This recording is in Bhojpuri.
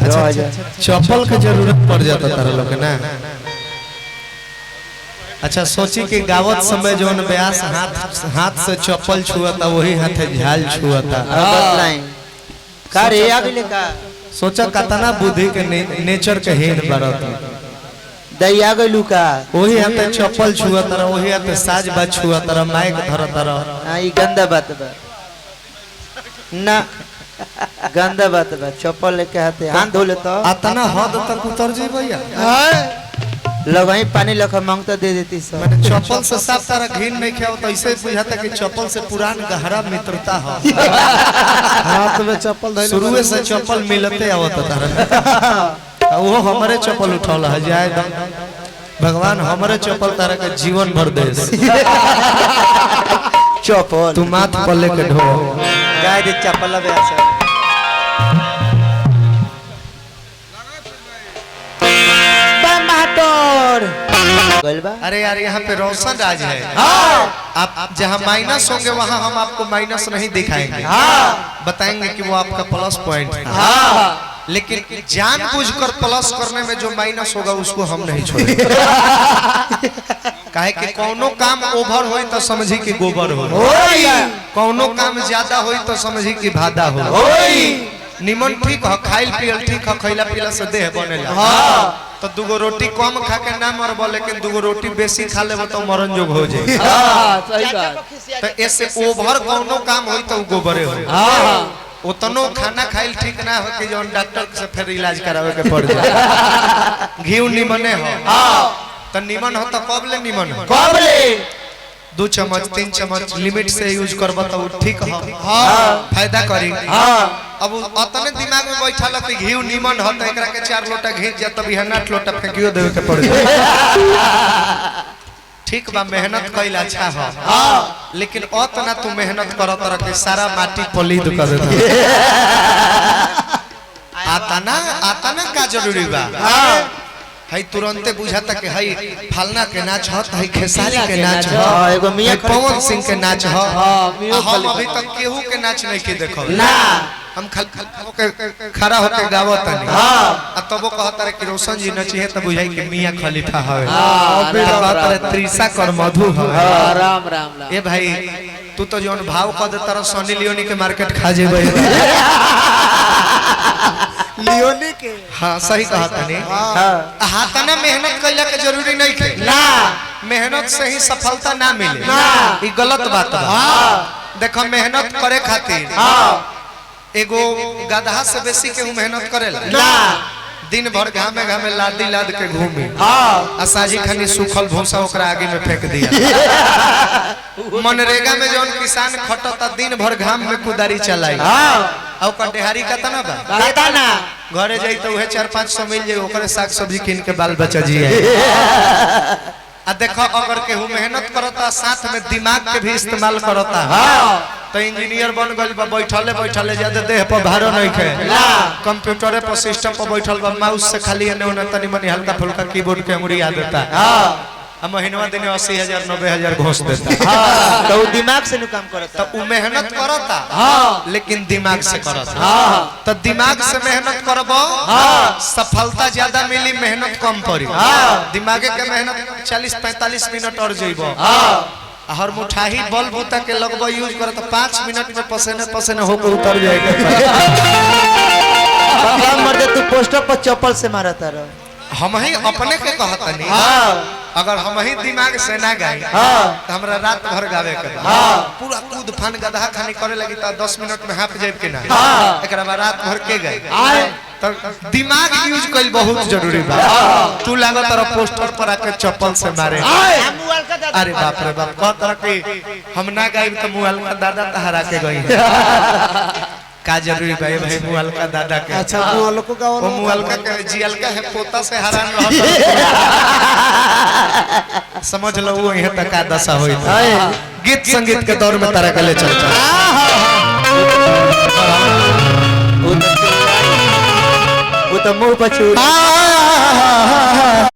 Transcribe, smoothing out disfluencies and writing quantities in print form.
अच्छा चप्पल की जरूरत पड़ जाता तारा लोग ना। अच्छा सोची कि गावत समय जो ब्यास हाथ से चप्पल छुआता वही हाथे झाल छुआता। सोचा कतना बुद्धि के नेचर के हेन बरत दैया गलू का वही हाथे चप्पल छुआता वही हाथे साज बाज छुआता माइक धरता हां ई गंदा बात बा ना गंदा बात बा। चप्पल लेके हाथे हाथ धो लेता अतना हद तक उतर जी भैया लगई पानी लखा मांगता दे देती सब। मैंने चप्पल से साफ तारा घिन नहीं खाओ तो ऐसे बुझाता कि चप्पल से पुरान गहरा मित्रता हो। हाथ में चप्पल शुरू से चप्पल मिलते आवत तारा वो हमारे चप्पल उठौला है जाए भगवान हमारे चप्पल तारा के जीवन भर दे चप्पल तू माथ पर लेके ढो गाय दे चप्पल बे आसा अरे यार यहाँ पे रोशन राज है। आप जहाँ माइनस होंगे वहाँ हम आपको माइनस नहीं दिखाएंगे। बताएंगे कि वो आपका प्लस पॉइंट है। लेकिन जानबूझकर प्लस करने में जो माइनस होगा उसको हम नहीं छोड़ेंगे। काहे कि कौनो काम ओवर हो तो समझी कि गोबर हो, कौनो काम ज्यादा हो तो समझी कि भादा हो। निमन ठीक है खाइल पियल ठीक है खैला पिला से देह बनेला। तो दुगो रोटी कम खा के ना मरबो लेकिन दुगो रोटी बेसी खा लेबो तो मरण जोग हो जाए। सही बात। तो ऐसे ओवर कौनो काम होई तो गोबरे हो। उतनो खाना खाइल ठीक ना हो कि जोन डॉक्टर से फिर इलाज करावे के पड़ जाए। घी निमने हो तो निमन हो तो कब ले निमन हो कब ले 2 चम्मच 3 चम्मच लिमिट से यूज करबा तो ठीक है फायदा करी। अब अतने दिमाग में बैठा लगती घी निमन हो तो एकरा के 4 लोटा घी जा तब 8 लोटा फेंकियो देवे के पड़ जाए। ठीक बा मेहनत कइल अच्छा हो लेकिन अतना तू मेहनत करत रह के सारा माटी पलीद कर देता। आतना का जरूरी बा है तुरंते बुझाता कि है फलना के नाच हो है खेसारी के नाच हो एगो मियां पवन सिंह के नाच हो। हम अभी तक केहू के नाच नहीं के देखो ना हम खड़ा होके गावत नहीं। आ तबो कहता रे कि रोशन जी नचिए त बुझाई कि मियां खलीफा हवे कहता रे त्रिशा कर मधु हवे। राम राम ए भाई तू तो जोन भाव क दे तरह सनी लियोनी के मार्केट खा जेबे। लियोनी के हां सही कहता नहीं। हाथना मेहनत कइला के जरूरी नहीं के ना मेहनत से ही सफलता ना मिले ई गलत बात बा। देखो मेहनत करे खातिर एगो गधा से बेसी के मेहनत करेला ना दिन भर घामे घामे लादी लाद के घूमी आ साजी खानी सूखल भूसा ओकरा आगे में फेंक दिया। मनरेगा में जौन किसान खटता दिन भर घाम में कुदारी चलाई आ ओकर देहारी कतना बा कतना घरे जाई तो उहे 4-500 मिल जाई ओकरे साग सब्जी किन के बाल बच्चा जिए। आ देखो अगर केहू मेहनत करता साथ में दिमाग के भी इस्तेमाल करता तो इंजीनियर बन गइल बा बैठले ज्यादा देह पर भारो नहीं खे कंप्यूटरे पर सिस्टम पर बैठल बा माउस से खाली एने ओने तनी मनी हल्का फुल्का कीबोर्ड के अंगुरिया देता आ महीनवा दिन 80,000 90,000 घोष देता। तो दिमाग से नु काम करता तो उ मेहनत करता लेकिन दिमाग से करता। तो दिमाग से मेहनत करबो सफलता ज्यादा मिली मेहनत कम पड़ी। दिमागे के मेहनत 40-45 मिनट और जइबो हर मुठाही बल बूता के लगबो यूज कर तो 5 मिनट में पसीने होकर उतर जाएगा। मर्दे तू पोस्टर पर चप्पल से मारता रह। हम ही अपने के कहता नहीं अगर हम ही दिमाग से ना गाई तो हमरा रात भर गावे के पूरा कूद फान गधा खानी करे लगी तो 10 मिनट में हाफ जाए के ना एकरा बाद रात भर के गए तो दिमाग यूज कइल बहुत जरूरी बा। तू लागत तर पोस्टर पर आके चप्पल से मारे अरे बाप रे बाप कहत कि हम ना गाई तो मुआल का दादा तहरा के गई का जरूरी भाई भाई मुआल का दादा के। अच्छा मुआल को गाओ वो मुआल का जियल का है पोता से हैरान रहता समझ लो वो यहां तक का दशा होई गीत संगीत के दौर में तारा के ले चलता। वो तो मुंह पछू